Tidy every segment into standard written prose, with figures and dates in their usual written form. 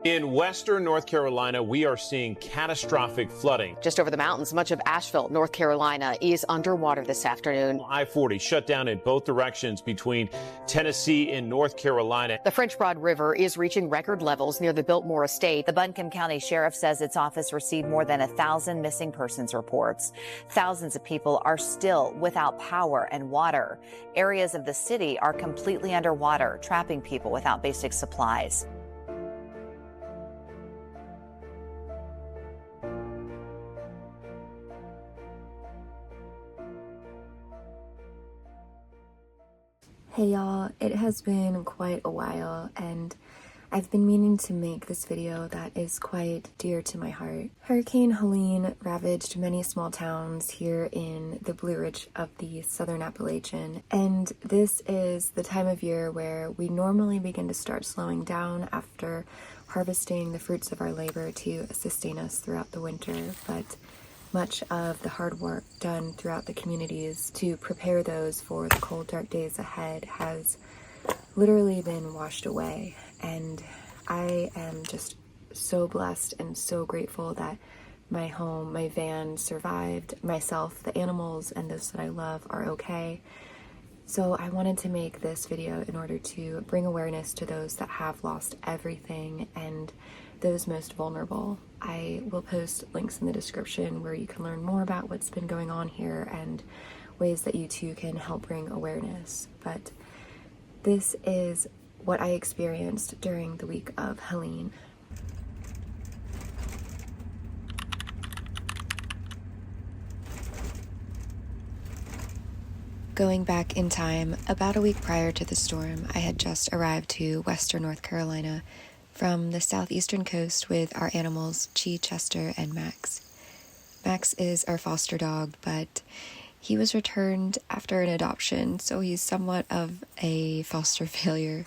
In western North Carolina, we are seeing catastrophic flooding. Just over the mountains, much of Asheville, North Carolina, is underwater this afternoon. I-40 shut down in both directions between Tennessee and North Carolina. The French Broad River is reaching record levels near the Biltmore Estate. The Buncombe County Sheriff says its office received more than 1,000 missing persons reports. Thousands of people are still without power and water. Areas of the city are completely underwater, trapping people without basic supplies. Hey y'all, it has been quite a while and I've been meaning to make this video that is quite dear to my heart. Hurricane Helene ravaged many small towns here in the Blue Ridge of the Southern Appalachian, and this is the time of year where we normally begin to start slowing down after harvesting the fruits of our labor to sustain us throughout the winter, but much of the hard work done throughout the communities to prepare those for the cold, dark days ahead has literally been washed away. And I am just so blessed and so grateful that my home, my van survived, myself, the animals, and those that I love are okay. So I wanted to make this video in order to bring awareness to those that have lost everything and those most vulnerable. I will post links in the description where you can learn more about what's been going on here and ways that you too can help bring awareness. But this is what I experienced during the week of Helene. Going back in time, about a week prior to the storm, I had just arrived to western North Carolina from the southeastern coast with our animals, Chi, Chester, and Max. Max is our foster dog, but he was returned after an adoption, so he's somewhat of a foster failure.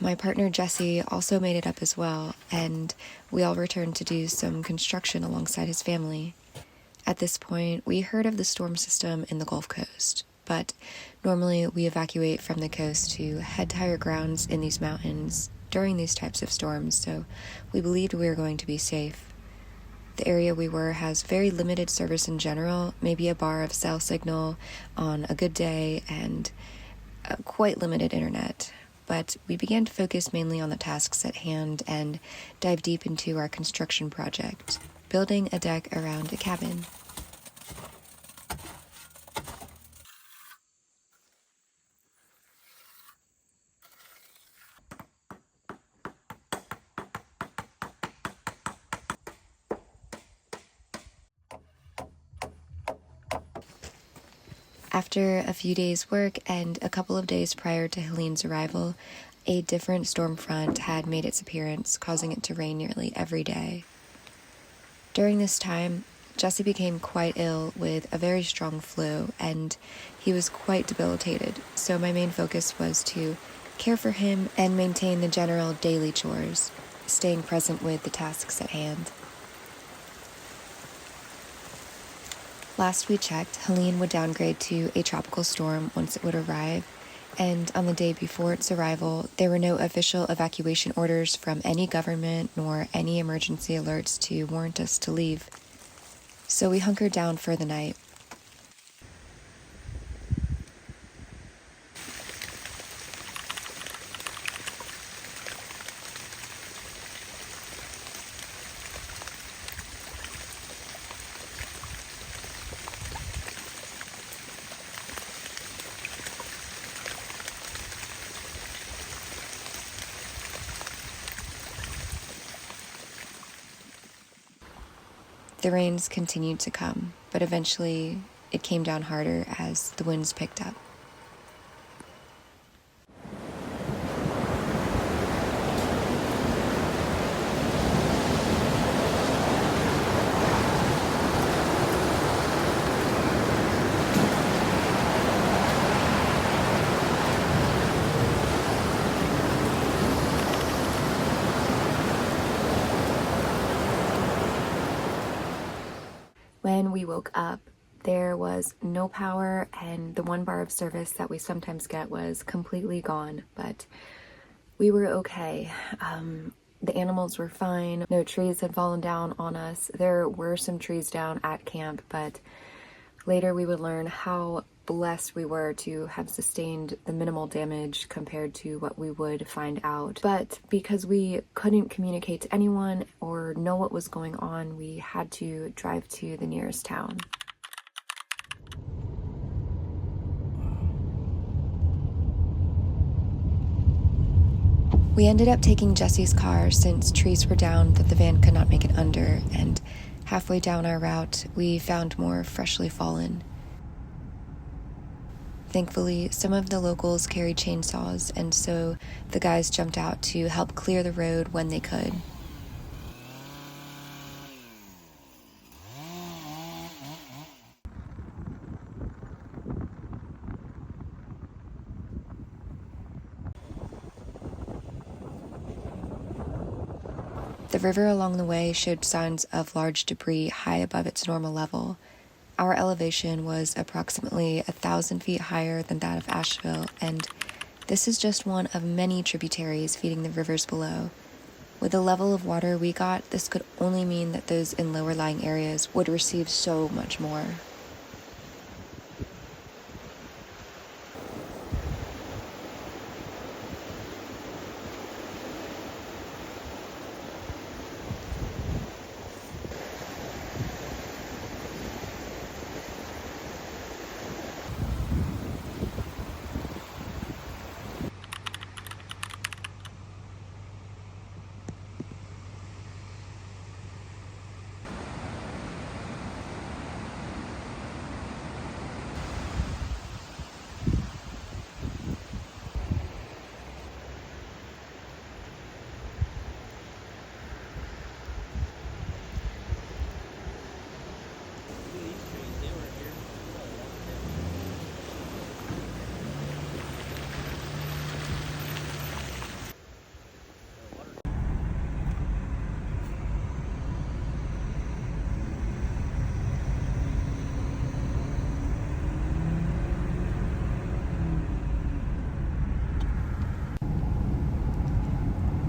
My partner Jesse also made it up as well, and we all returned to do some construction alongside his family. At this point, we heard of the storm system in the Gulf Coast, but normally we evacuate from the coast to head to higher grounds in these mountains during these types of storms, so we believed we were going to be safe. The area we were has very limited service in general, maybe a bar of cell signal on a good day, and quite limited internet. But we began to focus mainly on the tasks at hand and dive deep into our construction project, building a deck around a cabin. After a few days' work and a couple of days prior to Helene's arrival, a different storm front had made its appearance, causing it to rain nearly every day. During this time, Jesse became quite ill with a very strong flu, and he was quite debilitated, so my main focus was to care for him and maintain the general daily chores, staying present with the tasks at hand. Last we checked, Helene would downgrade to a tropical storm once it would arrive, and on the day before its arrival, there were no official evacuation orders from any government nor any emergency alerts to warrant us to leave. So we hunkered down for the night. The rains continued to come, but eventually it came down harder as the winds picked up. When we woke up, there was no power, and the one bar of service that we sometimes get was completely gone, but we were okay. The animals were fine. No trees had fallen down on us. There were some trees down at camp, but later we would learn how blessed we were to have sustained the minimal damage compared to what we would find out. But because we couldn't communicate to anyone or know what was going on, we had to drive to the nearest town. We ended up taking Jesse's car since trees were down that the van could not make it under, and halfway down our route, we found more freshly fallen. Thankfully, some of the locals carried chainsaws, and so the guys jumped out to help clear the road when they could. The river along the way showed signs of large debris high above its normal level. Our elevation was approximately 1,000 feet higher than that of Asheville, and this is just one of many tributaries feeding the rivers below. With the level of water we got, this could only mean that those in lower-lying areas would receive so much more.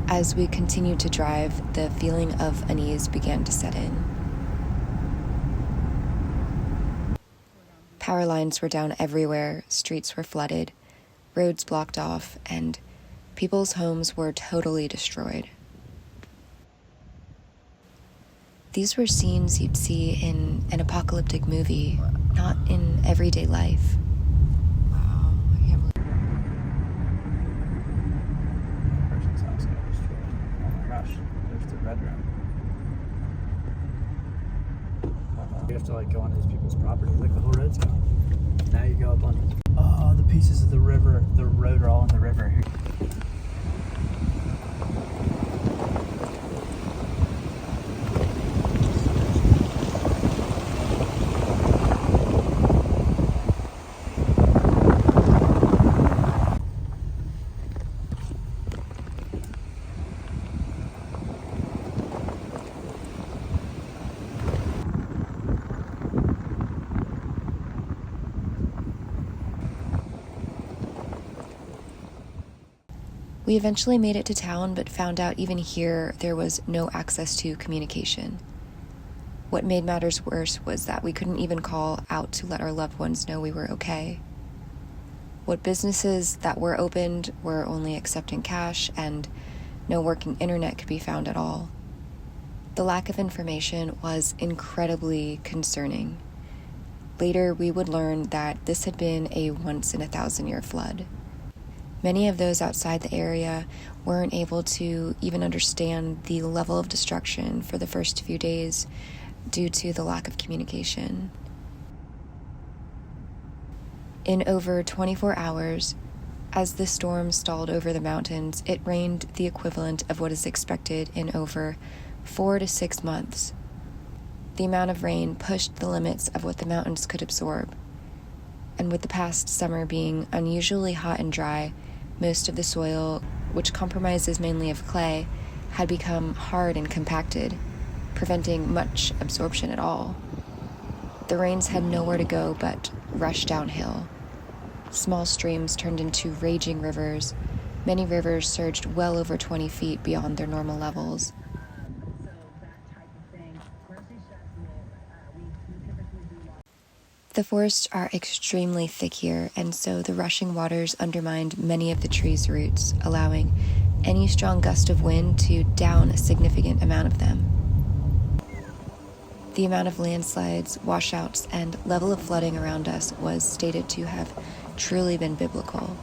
As we continued to drive, the feeling of unease began to set in. Power lines were down everywhere, streets were flooded, roads blocked off, and people's homes were totally destroyed. These were scenes you'd see in an apocalyptic movie, not in everyday life. You have to go on these people's property, the whole road's gone. Now you go up on the pieces of the river, the road are all in the river. We eventually made it to town, but found out even here there was no access to communication. What made matters worse was that we couldn't even call out to let our loved ones know we were okay. What businesses that were opened were only accepting cash, and no working internet could be found at all. The lack of information was incredibly concerning. Later, we would learn that this had been a once-in-a-thousand-year flood. Many of those outside the area weren't able to even understand the level of destruction for the first few days due to the lack of communication. In over 24 hours, as the storm stalled over the mountains, it rained the equivalent of what is expected in over 4 to 6 months. The amount of rain pushed the limits of what the mountains could absorb. And with the past summer being unusually hot and dry, most of the soil, which comprises mainly of clay, had become hard and compacted, preventing much absorption at all. The rains had nowhere to go but rush downhill. Small streams turned into raging rivers, Many rivers surged well over 20 feet beyond their normal levels. The forests are extremely thick here, and so the rushing waters undermined many of the trees' roots, allowing any strong gust of wind to down a significant amount of them. The amount of landslides, washouts, and level of flooding around us was stated to have truly been biblical.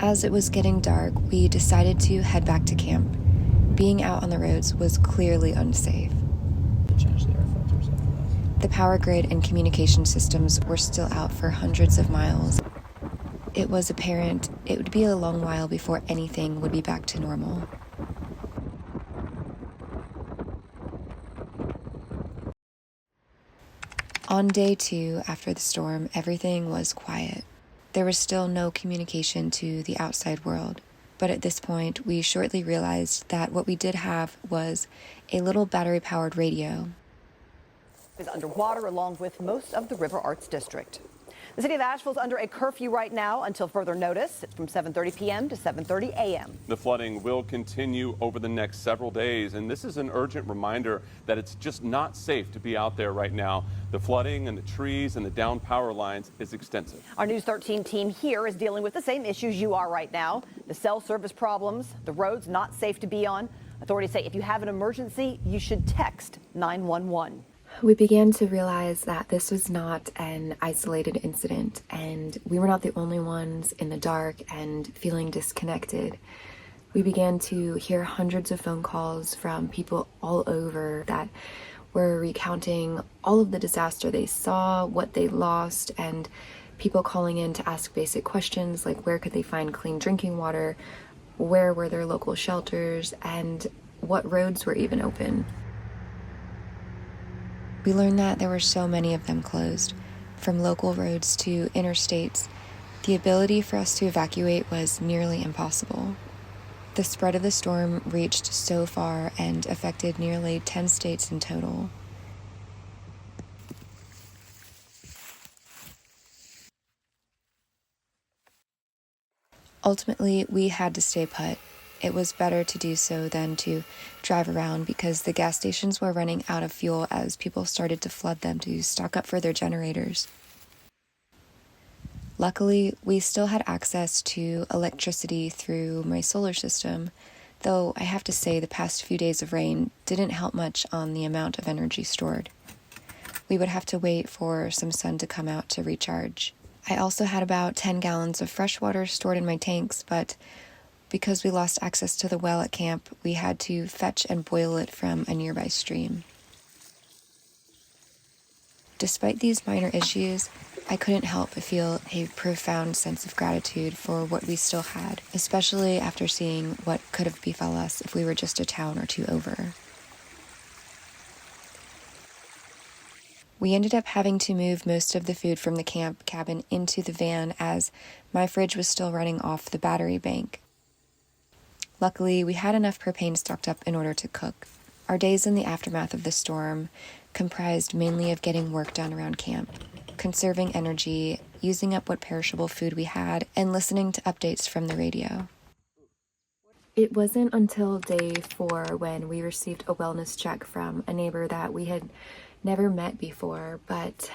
As it was getting dark, we decided to head back to camp. Being out on the roads was clearly unsafe. The power grid and communication systems were still out for hundreds of miles. It was apparent it would be a long while before anything would be back to normal. On day 2 after the storm, everything was quiet. There was still no communication to the outside world, but at this point, we shortly realized that what we did have was a little battery-powered radio. Is underwater along with most of the River Arts District. The city of Asheville is under a curfew right now until further notice. It's from 7:30 p.m. to 7:30 a.m. The flooding will continue over the next several days, and this is an urgent reminder that it's just not safe to be out there right now. The flooding and the trees and the down power lines is extensive. Our News 13 team here is dealing with the same issues you are right now. The cell service problems, the roads not safe to be on. Authorities say if you have an emergency, you should text 911. We began to realize that this was not an isolated incident, and we were not the only ones in the dark and feeling disconnected. We began to hear hundreds of phone calls from people all over that were recounting all of the disaster they saw, what they lost, and people calling in to ask basic questions like where could they find clean drinking water, where were their local shelters, and what roads were even open. We learned that there were so many of them closed, from local roads to interstates. The ability for us to evacuate was nearly impossible. The spread of the storm reached so far and affected nearly 10 states in total. Ultimately, we had to stay put. It was better to do so than to drive around because the gas stations were running out of fuel as people started to flood them to stock up for their generators. Luckily, we still had access to electricity through my solar system, though I have to say the past few days of rain didn't help much on the amount of energy stored. We would have to wait for some sun to come out to recharge. I also had about 10 gallons of fresh water stored in my tanks, but because we lost access to the well at camp, we had to fetch and boil it from a nearby stream. Despite these minor issues, I couldn't help but feel a profound sense of gratitude for what we still had, especially after seeing what could have befell us if we were just a town or two over. We ended up having to move most of the food from the camp cabin into the van as my fridge was still running off the battery bank. Luckily, we had enough propane stocked up in order to cook. Our days in the aftermath of the storm comprised mainly of getting work done around camp, conserving energy, using up what perishable food we had, and listening to updates from the radio. It wasn't until day 4 when we received a wellness check from a neighbor that we had never met before, but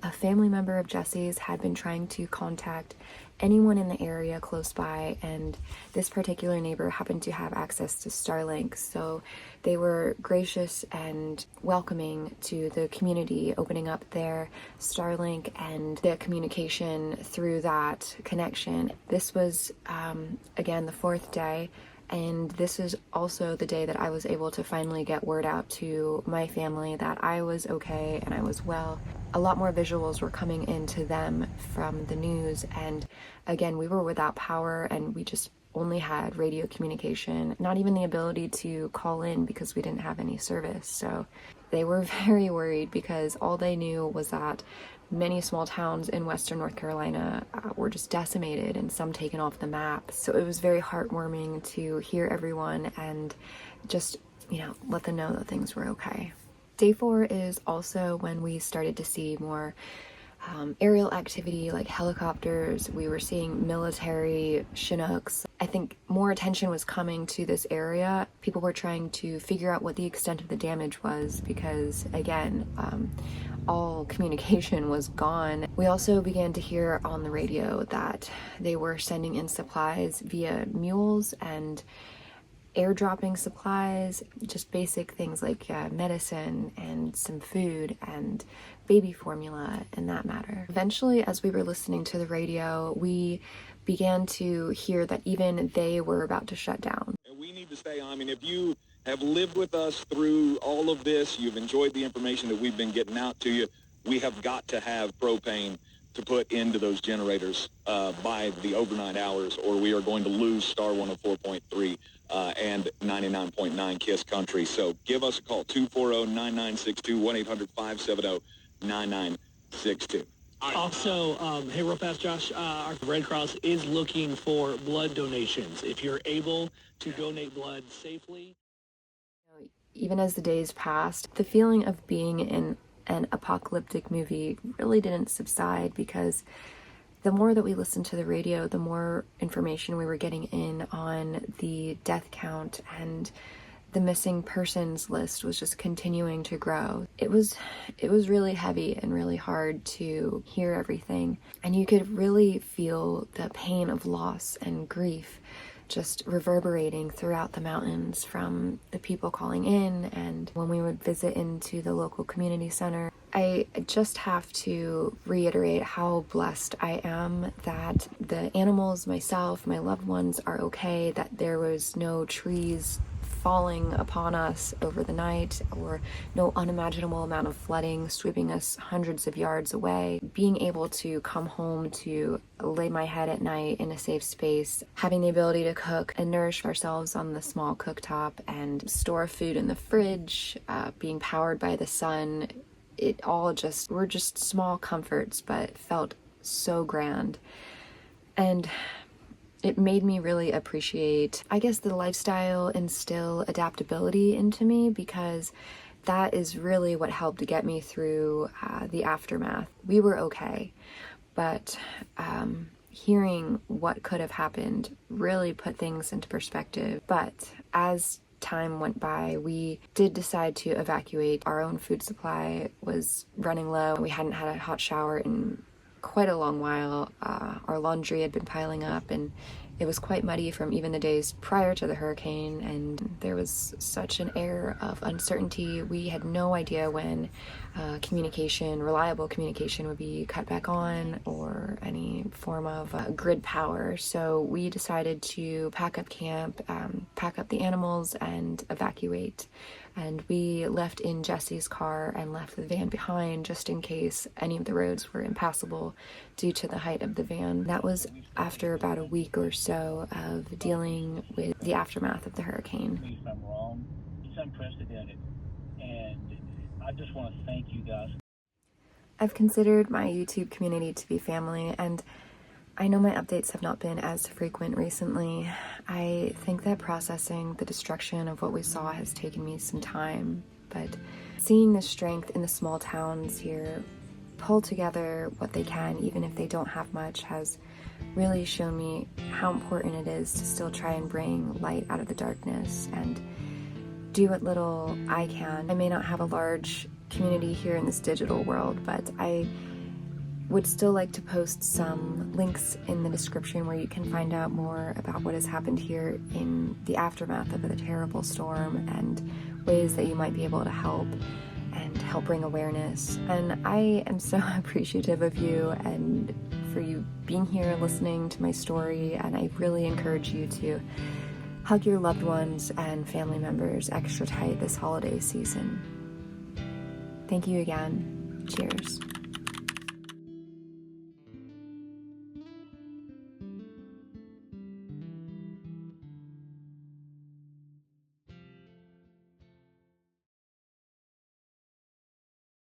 a family member of Jesse's had been trying to contact anyone in the area close by, and this particular neighbor happened to have access to Starlink, so they were gracious and welcoming to the community, opening up their Starlink and the communication through that connection. This was, again, the 4th day, and this is also the day that I was able to finally get word out to my family that I was okay and I was well. A lot more visuals were coming into them from the news, and again, we were without power and we just only had radio communication, not even the ability to call in because we didn't have any service. So they were very worried because all they knew was that Many small towns in western North Carolina were just decimated and some taken off the map. So it was very heartwarming to hear everyone and just, let them know that things were okay. Day 4 is also when we started to see more aerial activity like helicopters. We were seeing military Chinooks. I think more attention was coming to this area. People were trying to figure out what the extent of the damage was because, again, all communication was gone. We also began to hear on the radio that they were sending in supplies via mules and airdropping supplies, just basic things like medicine and some food and baby formula and that matter. Eventually, as we were listening to the radio, we began to hear that even they were about to shut down. We need to stay on. I mean, if you have lived with us through all of this, you've enjoyed the information that we've been getting out to you, we have got to have propane to put into those generators by the overnight hours, or we are going to lose Star 104.3 and 99.9 KISS Country. So give us a call, 240-9962, 1-800-570-9962. Also, hey, real fast, Josh, our Red Cross is looking for blood donations. If you're able to donate blood safely. Even as the days passed, the feeling of being in an apocalyptic movie really didn't subside, because the more that we listened to the radio, the more information we were getting in on the death count, and the missing persons list was just continuing to grow. It was really heavy and really hard to hear everything, and you could really feel the pain of loss and grief just reverberating throughout the mountains from the people calling in and when we would visit into the local community center. I just have to reiterate how blessed I am that the animals, myself, my loved ones are okay, that there was no trees falling upon us over the night or no unimaginable amount of flooding sweeping us hundreds of yards away. Being able to come home to lay my head at night in a safe space, having the ability to cook and nourish ourselves on the small cooktop and store food in the fridge, being powered by the sun, it all were just small comforts, but felt so grand. And it made me really appreciate, I guess, the lifestyle and still adaptability into me, because that is really what helped get me through the aftermath. We were okay, but hearing what could have happened really put things into perspective. But as time went by, we did decide to evacuate. Our own food supply was running low. We hadn't had a hot shower in quite a long while. Our laundry had been piling up, and it was quite muddy from even the days prior to the hurricane, and there was such an air of uncertainty. We had no idea when reliable communication would be cut back on, or any form of grid power. So we decided to pack up camp, pack up the animals, and evacuate. And we left in Jesse's car and left the van behind just in case any of the roads were impassable due to the height of the van. That was after about a week or so of dealing with the aftermath of the hurricane. If I'm wrong, it's unprecedented, and I just want to thank you guys. I've considered my YouTube community to be family, and I know my updates have not been as frequent recently. I think that processing the destruction of what we saw has taken me some time, but seeing the strength in the small towns here pull together what they can, even if they don't have much, has really shown me how important it is to still try and bring light out of the darkness and do what little I can. I may not have a large community here in this digital world, but I would still like to post some links in the description where you can find out more about what has happened here in the aftermath of the terrible storm, and ways that you might be able to help bring awareness. And I am so appreciative of you and for you being here listening to my story, and I really encourage you to hug your loved ones and family members extra tight this holiday season. Thank you again. Cheers.